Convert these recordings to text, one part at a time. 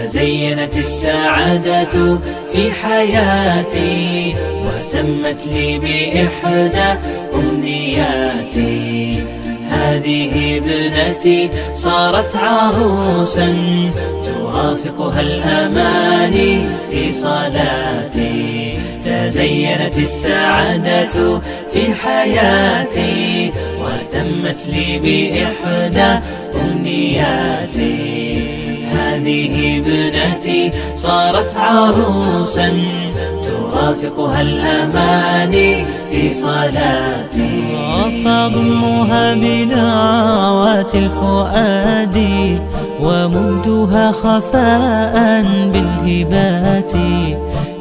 تزينت السعادة في حياتي وتمت لي بإحدى أمنياتي. هذه ابنتي صارت عروسا توافقها الأماني في صلاتي. تزينت السعادة في حياتي وتمت لي بإحدى أمنياتي. هذه ابنتي صارت عروسا توافقها الأماني في صلاتي. فاضمها بدعوات الفؤاد ومدها خفاء بالهبات.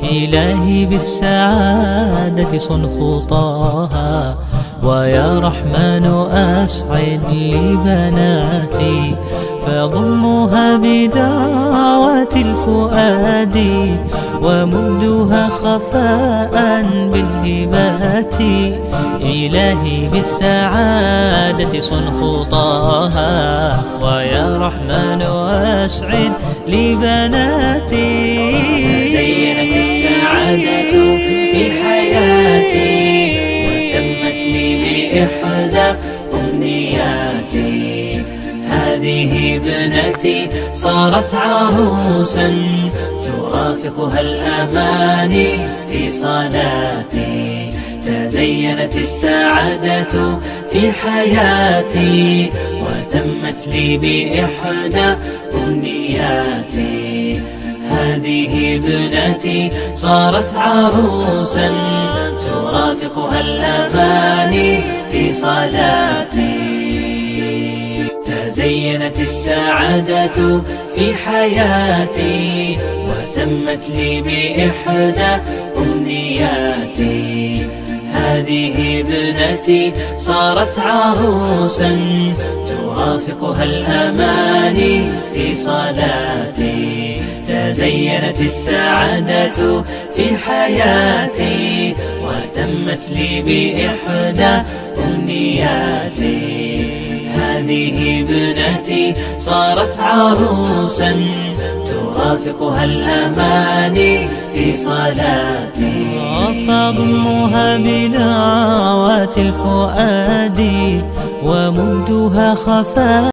إلهي بالسعادة صن خطاها ويا رحمن أسعد لي بناتي. فضمها بدعوات الفؤاد ومدها خفاء بالهبات. إلهي بالسعادة صن خطاها ويا رحمن أسعد لي بناتي. تزينت السعادة في حياتي وتمت لي بإحدى أمنياتي. هذه ابنتي صارت عروسا توافقها الأماني في صلاتي. تزينت السعادة في حياتي وتمت لي بإحدى أمنياتي. هذه ابنتي صارت عروسا توافقها الأماني في صلاتي. تزينت السعادة في حياتي وتمت لي بإحدى أمنياتي. هذه ابنتي صارت عروسا توافقها الأماني في صلاتي. تزينت السعادة في حياتي وتمت لي بإحدى أمنياتي. هذه ابنتي صارت عروسا توافقها الأماني في صلاتي. فاضمها بدعوات الفؤاد ومدها خفاء